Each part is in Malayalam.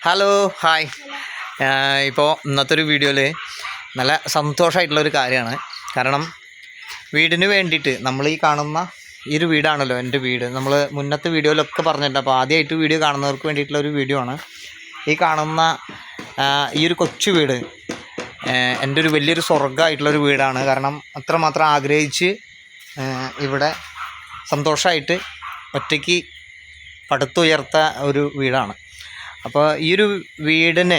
Hello hi. ഇപ്പോൾ ഇന്നത്തെ ഒരു വീഡിയോയിൽ നല്ല സന്തോഷമായിട്ടുള്ളൊരു കാര്യമാണ്. കാരണം വീടിന് വേണ്ടിയിട്ട് നമ്മൾ ഈ കാണുന്ന ഈ ഒരു വീടാണല്ലോ എൻ്റെ വീട്. നമ്മൾ മുന്നത്തെ വീഡിയോയിലൊക്കെ പറഞ്ഞിട്ടുണ്ട്. അപ്പോൾ ആദ്യമായിട്ട് വീഡിയോ കാണുന്നവർക്ക് വേണ്ടിയിട്ടുള്ളൊരു വീഡിയോ ആണ്. ഈ കാണുന്ന ഈ ഒരു കൊച്ചു വീട് എൻ്റെ ഒരു വലിയൊരു സ്വർഗ്ഗമായിട്ടുള്ളൊരു വീടാണ്. കാരണം അത്രമാത്രം ആഗ്രഹിച്ച് ഇവിടെ സന്തോഷമായിട്ട് ഒറ്റയ്ക്ക് പടുത്തുയർത്ത ഒരു വീടാണ്. അപ്പോൾ ഈ ഒരു വീടിന്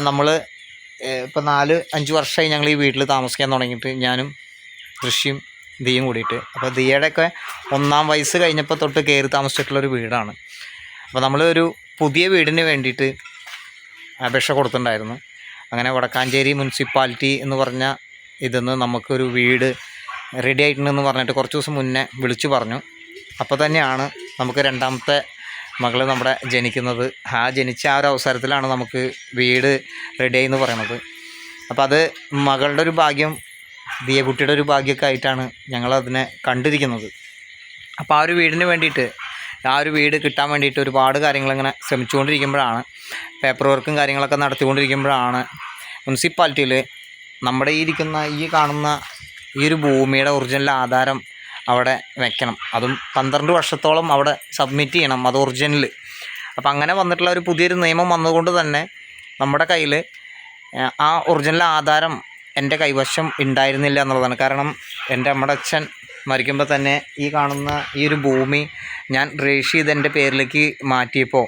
നമ്മൾ ഇപ്പോൾ 4-5 വർഷമായി ഞങ്ങൾ ഈ വീട്ടിൽ താമസിക്കാൻ തുടങ്ങിയിട്ട്, ഞാനും ദൃശ്യം ദിയും കൂടിയിട്ട്. അപ്പോൾ ദിയുടെയൊക്കെ 1-ാം വയസ്സ് കഴിഞ്ഞപ്പോൾ തൊട്ട് കയറി താമസിച്ചിട്ടുള്ളൊരു വീടാണ്. അപ്പോൾ നമ്മൾ ഒരു പുതിയ വീടിന് വേണ്ടിയിട്ട് അപേക്ഷ കൊടുത്തിട്ടുണ്ടായിരുന്നു. അങ്ങനെ വടക്കാഞ്ചേരി മുനിസിപ്പാലിറ്റി എന്ന് പറഞ്ഞ ഇതിന്ന് നമുക്കൊരു വീട് റെഡി ആയിട്ടുണ്ടെന്ന് പറഞ്ഞിട്ട് കുറച്ച് ദിവസം മുന്നേ വിളിച്ചു പറഞ്ഞു. അപ്പോൾ തന്നെയാണ് നമുക്ക് രണ്ടാമത്തെ മകൾ നമ്മുടെ ജനിക്കുന്നത്. ജനിച്ച ആ ഒരു അവസരത്തിലാണ് നമുക്ക് വീട് റെഡിയായി എന്ന് പറയുന്നത്. അപ്പോൾ അത് മകളുടെ ഒരു ഭാഗ്യം, ദിയകുട്ടിയുടെ ഒരു ഭാഗ്യമൊക്കെ ആയിട്ടാണ് ഞങ്ങളതിനെ കണ്ടിരിക്കുന്നത്. അപ്പോൾ ആ ഒരു വീടിന് വേണ്ടിയിട്ട്, ആ ഒരു വീട് കിട്ടാൻ വേണ്ടിയിട്ട് ഒരുപാട് കാര്യങ്ങളിങ്ങനെ ശ്രമിച്ചുകൊണ്ടിരിക്കുമ്പോഴാണ്, പേപ്പർ വർക്കും കാര്യങ്ങളൊക്കെ നടത്തിക്കൊണ്ടിരിക്കുമ്പോഴാണ് മുനിസിപ്പാലിറ്റിയിൽ നമ്മുടെ ഈ കാണുന്ന ഈ ഒരു ഭൂമിയുടെ ഒറിജിനൽ ആധാരം അവിടെ വെക്കണം. അതും 12 വർഷത്തോളം അവിടെ സബ്മിറ്റ് ചെയ്യണം, അത് ഒറിജിനൽ. അപ്പം അങ്ങനെ വന്നിട്ടുള്ള ഒരു പുതിയൊരു നിയമം വന്നതുകൊണ്ട് തന്നെ നമ്മുടെ കയ്യിൽ ആ ഒറിജിനൽ ആധാരം എൻ്റെ കൈവശം ഉണ്ടായിരുന്നില്ല എന്നുള്ളതാണ്. കാരണം എൻ്റെ അമ്മയുടെ അച്ഛൻ മരിക്കുമ്പോൾ തന്നെ ഈ കാണുന്ന ഈ ഒരു ഭൂമി ഞാൻ രജിസ്റ്റർ ചെയ്ത് എൻ്റെ പേരിലേക്ക് മാറ്റിയപ്പോൾ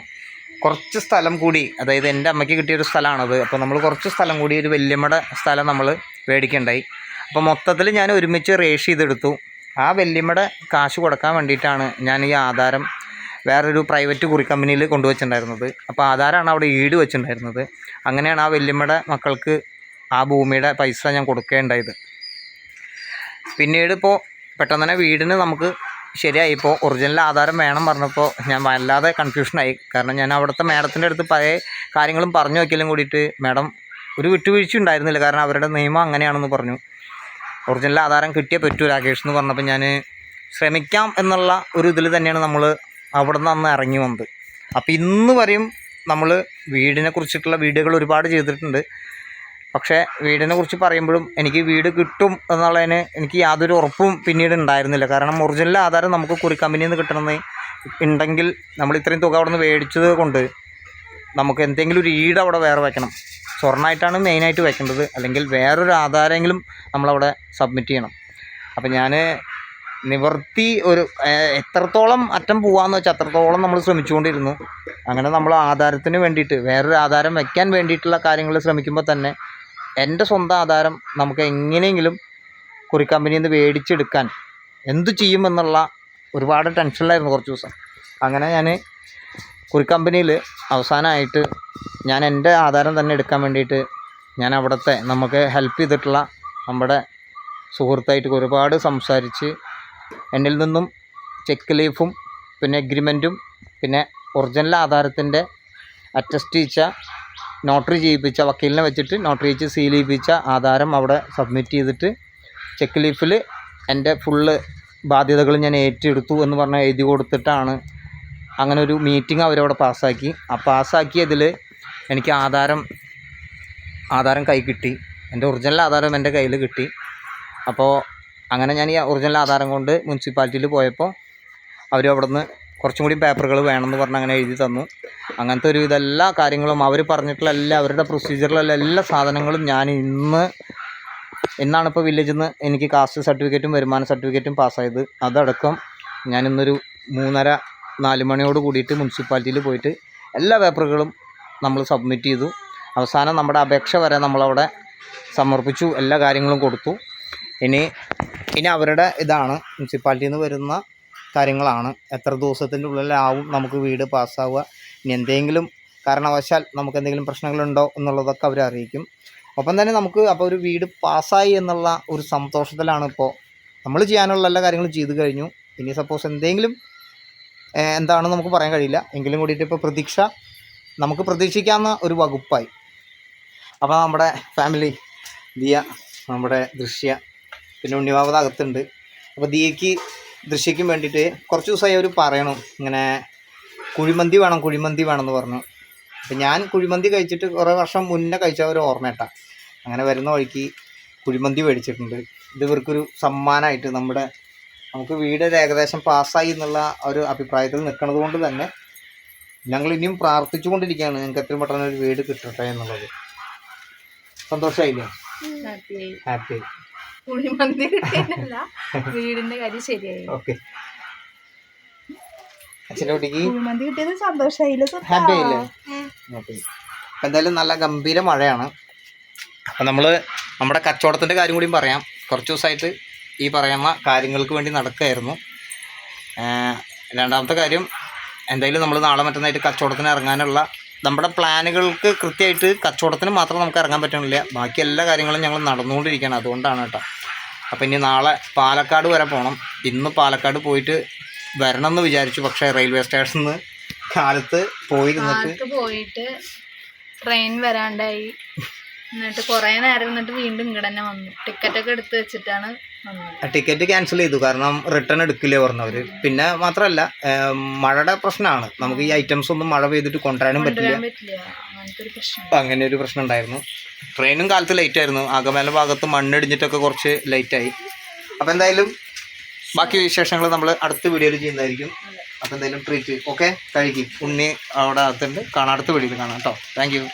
കുറച്ച് സ്ഥലം കൂടി, അതായത് എൻ്റെ അമ്മയ്ക്ക് കിട്ടിയൊരു സ്ഥലമാണത്. അപ്പോൾ നമ്മൾ കുറച്ച് സ്ഥലം കൂടി, ഒരു വല്യമ്മയുടെ സ്ഥലം നമ്മൾ മേടിക്കണ്ടായി. അപ്പോൾ മൊത്തത്തിൽ ഞാൻ ഒരുമിച്ച് രജിസ്റ്റർ ചെയ്തെടുത്തു. ആ വല്യമ്മയുടെ കാശ് കൊടുക്കാൻ വേണ്ടിയിട്ടാണ് ഞാൻ ഈ ആധാരം വേറൊരു പ്രൈവറ്റ് കുറി കമ്പനിയിൽ കൊണ്ടുവച്ചിട്ടുണ്ടായിരുന്നത്. അപ്പോൾ ആധാരമാണ് അവിടെ ഈട് വെച്ചിട്ടുണ്ടായിരുന്നത്. അങ്ങനെയാണ് ആ വല്യമ്മയുടെ മക്കൾക്ക് ആ ഭൂമിയുടെ പൈസ ഞാൻ കൊടുക്കേണ്ടായത്. പിന്നീട് ഇപ്പോൾ പെട്ടെന്ന് തന്നെ വീടിന് നമുക്ക് ശരിയായിപ്പോൾ ഒറിജിനൽ ആധാരം വേണം പറഞ്ഞപ്പോൾ ഞാൻ വല്ലാതെ കൺഫ്യൂഷനായി. കാരണം ഞാൻ അവിടുത്തെ മാഡത്തിൻ്റെ അടുത്ത് പല കാര്യങ്ങളും പറഞ്ഞു വയ്ക്കലും കൂടിയിട്ട് മാഡം ഒരു വിട്ടുവീഴ്ച ഉണ്ടായിരുന്നില്ല. കാരണം അവരുടെ നിയമം അങ്ങനെയാണെന്ന് പറഞ്ഞു. ഒറിജിനൽ ആധാരം കിട്ടിയേ പറ്റൂ രാകേഷ് എന്ന് പറഞ്ഞപ്പോൾ ഞാൻ ശ്രമിക്കാം എന്നുള്ള ഒരു ഇതിൽ തന്നെയാണ് നമ്മൾ അവിടെ നിന്ന് അന്ന് ഇറങ്ങി വന്നത്. അപ്പോൾ ഇന്ന് വരെയും നമ്മൾ വീടിനെ കുറിച്ചിട്ടുള്ള വീഡിയോകൾ ഒരുപാട് ചെയ്തിട്ടുണ്ട്. പക്ഷേ വീടിനെ കുറിച്ച് പറയുമ്പോഴും എനിക്ക് വീട് കിട്ടും എന്നുള്ളതിന് എനിക്ക് യാതൊരു ഉറപ്പും പിന്നീട് ഉണ്ടായിരുന്നില്ല. കാരണം ഒറിജിനൽ ആധാരം നമുക്ക് കുറി കമ്പനിയിൽ നിന്ന് കിട്ടണമെന്ന് ഉണ്ടെങ്കിൽ നമ്മൾ ഇത്രയും തുക അവിടെ നിന്ന് മേടിച്ചത് കൊണ്ട് നമുക്ക് എന്തെങ്കിലും ഒരു ഈട് അവിടെ വേറെ വയ്ക്കണം. സ്വർണ്ണമായിട്ടാണ് മെയിനായിട്ട് വെക്കേണ്ടത്, അല്ലെങ്കിൽ വേറൊരു ആധാരമെങ്കിലും നമ്മളവിടെ സബ്മിറ്റ് ചെയ്യണം. അപ്പോൾ ഞാൻ നിവർത്തി ഒരു എത്രത്തോളം അറ്റം പോകാമെന്ന് വെച്ചാൽ അത്രത്തോളം നമ്മൾ ശ്രമിച്ചുകൊണ്ടിരുന്നു. അങ്ങനെ നമ്മൾ ആധാരത്തിന് വേണ്ടിയിട്ട്, വേറൊരു ആധാരം വയ്ക്കാൻ വേണ്ടിയിട്ടുള്ള കാര്യങ്ങൾ ശ്രമിക്കുമ്പോൾ തന്നെ എൻ്റെ സ്വന്തം ആധാരം നമുക്ക് എങ്ങനെയെങ്കിലും കുറി കമ്പനിയിൽ നിന്ന് മേടിച്ചെടുക്കാൻ എന്തു ചെയ്യുമെന്നുള്ള ഒരുപാട് ടെൻഷനിലായിരുന്നു കുറച്ച് ദിവസം. അങ്ങനെ ഞാൻ കുറി കമ്പനിയിൽ അവസാനമായിട്ട് ഞാൻ എൻ്റെ ആധാരം തന്നെ എടുക്കാൻ വേണ്ടിയിട്ട് ഞാൻ അവിടുത്തെ നമുക്ക് ഹെൽപ്പ് ചെയ്തിട്ടുള്ള നമ്മുടെ സുഹൃത്തായിട്ട് ഒരുപാട് സംസാരിച്ച് എന്നിൽ നിന്നും ചെക്ക് ലീഫും പിന്നെ എഗ്രിമെൻറ്റും പിന്നെ ഒറിജിനൽ ആധാരത്തിൻ്റെ അറ്റസ്റ്റ് ചെയ്യിച്ച നോട്ടറി ചെയ്യിപ്പിച്ച വക്കീലിനെ വെച്ചിട്ട് നോട്ടറി ചെയ്യിച്ച് സീൽ ചെയ്യിപ്പിച്ച ആധാരം അവിടെ സബ്മിറ്റ് ചെയ്തിട്ട് ചെക്ക് ലീഫിൽ എൻ്റെ ഫുള്ള് ബാധ്യതകൾ ഞാൻ ഏറ്റെടുത്തു എന്ന് പറഞ്ഞ് എഴുതി കൊടുത്തിട്ടാണ് അങ്ങനെ ഒരു മീറ്റിംഗ് അവരവിടെ പാസ്സാക്കി. ആ പാസ്സാക്കിയതിൽ എനിക്ക് ആധാരം കൈ കിട്ടി. എൻ്റെ ഒറിജിനൽ ആധാരം എൻ്റെ കയ്യിൽ കിട്ടി. അപ്പോൾ അങ്ങനെ ഞാൻ ഈ ഒറിജിനൽ ആധാരം കൊണ്ട് മുനിസിപ്പാലിറ്റിയിൽ പോയപ്പോൾ അവർ അവിടെ നിന്ന് കുറച്ചും കൂടി പേപ്പറുകൾ വേണമെന്ന് പറഞ്ഞ് അങ്ങനെ എഴുതി തന്നു. അങ്ങനത്തെ ഒരു ഇതെല്ലാ കാര്യങ്ങളും അവർ പറഞ്ഞിട്ടുള്ള അവരുടെ പ്രൊസീജിയറിലുള്ള എല്ലാ സാധനങ്ങളും ഞാൻ ഇന്നാണ് ഇപ്പോൾ വില്ലേജിൽ നിന്ന് എനിക്ക് കാസ്റ്റ് സർട്ടിഫിക്കറ്റും വരുമാന സർട്ടിഫിക്കറ്റും പാസ്സായത്. അതടക്കം ഞാൻ ഇന്നൊരു 3:30-4 മണിയോട് കൂടിയിട്ട് മുനിസിപ്പാലിറ്റിയിൽ പോയിട്ട് എല്ലാ പേപ്പറുകളും നമ്മൾ സബ്മിറ്റ് ചെയ്തു. അവസാനം നമ്മുടെ അപേക്ഷ വരെ നമ്മളവിടെ സമർപ്പിച്ചു, എല്ലാ കാര്യങ്ങളും കൊടുത്തു. ഇനി അവരുടെ ഇതാണ്, മുനിസിപ്പാലിറ്റിയിൽ നിന്ന് വരുന്ന കാര്യങ്ങളാണ്. എത്ര ദിവസത്തിൻ്റെ ഉള്ളിലാവും നമുക്ക് വീട് പാസ്സാവുക, ഇനി എന്തെങ്കിലും കാരണവശാൽ നമുക്ക് എന്തെങ്കിലും പ്രശ്നങ്ങളുണ്ടോ എന്നുള്ളതൊക്കെ അവർ അറിയിക്കും. ഒപ്പം തന്നെ നമുക്ക് അപ്പോൾ ഒരു വീട് പാസ്സായി എന്നുള്ള ഒരു സന്തോഷത്തിലാണ് ഇപ്പോൾ നമ്മൾ ചെയ്യാനുള്ള എല്ലാ കാര്യങ്ങളും ചെയ്തു കഴിഞ്ഞു. ഇനി സപ്പോസ് എന്തെങ്കിലും എന്താണെന്ന് നമുക്ക് പറയാൻ കഴിയില്ല, എങ്കിലും കൂടിയിട്ട് ഇപ്പോൾ നമുക്ക് പ്രതീക്ഷിക്കാവുന്ന ഒരു വകുപ്പായി. അപ്പോൾ നമ്മുടെ ഫാമിലി ദിയ, നമ്മുടെ ദൃശ്യ, പിന്നെ ഉണ്ണിവാവത അകത്തുണ്ട്. അപ്പോൾ ദിയയ്ക്ക് ദൃശ്യയ്ക്കും വേണ്ടിയിട്ട് കുറച്ച് ദിവസമായി അവർ പറയണം, ഇങ്ങനെ കുഴിമന്തി വേണം എന്ന് പറഞ്ഞു. അപ്പം ഞാൻ കുഴിമന്തി കഴിച്ചിട്ട് കുറേ വർഷം മുന്നേ കഴിച്ച ഒരു ഓർമ്മയിട്ടാണ്. അങ്ങനെ വരുന്ന വഴിക്ക് കുഴിമന്തി മേടിച്ചിട്ടുണ്ട്. ഇത് ഇവർക്കൊരു സമ്മാനമായിട്ട് നമുക്ക് വീട് ഏകദേശം പാസ്സായി എന്നുള്ള ഒരു അഭിപ്രായത്തിൽ നിൽക്കുന്നത് കൊണ്ട് തന്നെ ഞങ്ങൾ ഇനിയും പ്രാർത്ഥിച്ചു കൊണ്ടിരിക്കുകയാണ് ഞങ്ങൾക്ക് എത്രയും പെട്ടെന്ന് ഒരു വീട് കിട്ടട്ടെ എന്നുള്ളത്. സന്തോഷമായില്ലേ? ഹാപ്പി. വീടിന്റെ കാര്യം ശരിയായി. ഓക്കെ, അച്ഛൻ്റെ കുട്ടിക്ക് സന്തോഷമായില്ലേ? ഹാപ്പി ആയില്ലേ? ഓക്കെ. അപ്പം എന്തായാലും നല്ല ഗംഭീര മഴയാണ്. അപ്പം നമ്മുടെ കച്ചവടത്തിൻ്റെ കാര്യം കൂടിയും പറയാം. കുറച്ച് ദിവസമായിട്ട് ഈ പറയുന്ന കാര്യങ്ങൾക്ക് വേണ്ടി നടക്കുകയായിരുന്നു. രണ്ടാമത്തെ കാര്യം, എന്തായാലും നമ്മൾ നാളെ മറ്റന്നായിട്ട് കച്ചവടത്തിന് ഇറങ്ങാനുള്ള നമ്മുടെ പ്ലാനുകൾക്ക് കൃത്യമായിട്ട് കച്ചവടത്തിന് മാത്രം നമുക്ക് ഇറങ്ങാൻ പറ്റണില്ല. ബാക്കി എല്ലാ കാര്യങ്ങളും ഞങ്ങൾ നടന്നുകൊണ്ടിരിക്കുകയാണ്. അതുകൊണ്ടാണ് കേട്ടോ. അപ്പം ഇനി നാളെ പാലക്കാട് വരെ പോകണം. ഇന്ന് പാലക്കാട് പോയിട്ട് വരണം എന്ന് വിചാരിച്ചു. പക്ഷേ റെയിൽവേ സ്റ്റേഷനിൽ നിന്ന് കാലത്ത് പോയിട്ട് ട്രെയിൻ വരാണ്ടായി. എന്നിട്ട് കുറേ നേരം എന്നിട്ട് വീണ്ടും ഇങ്ങോട്ട് തന്നെ വന്നു. ടിക്കറ്റൊക്കെ എടുത്ത് വെച്ചിട്ടാണ് വന്നത്. ടിക്കറ്റ് ക്യാൻസൽ ചെയ്തു. കാരണം റിട്ടേൺ എടുക്കില്ലേ പറഞ്ഞവർ. പിന്നെ മാത്രമല്ല, മഴയുടെ പ്രശ്നമാണ്. നമുക്ക് ഈ ഐറ്റംസ് ഒന്നും മഴ പെയ്തിട്ട് കൊണ്ടുവരാനും പറ്റില്ല. അങ്ങനെ ഒരു പ്രശ്നം ഉണ്ടായിരുന്നു. ട്രെയിനും കാലത്ത് ലേറ്റ് ആയിരുന്നു. അകമേല ഭാഗത്ത് മണ്ണിടിഞ്ഞിട്ടൊക്കെ കുറച്ച് ലേറ്റായി. അപ്പോൾ എന്തായാലും ബാക്കി വിശേഷങ്ങൾ നമ്മൾ അടുത്ത വീഡിയോയിൽ ചെയ്യുന്നതായിരിക്കും. അപ്പോൾ എന്തായാലും ട്രീറ്റ് ഓക്കെ കഴിക്കും. ഉണ്ണി അവിടെ അകത്തുണ്ട്. അടുത്ത വീഡിയോയിൽ കാണാം കേട്ടോ. Thank you.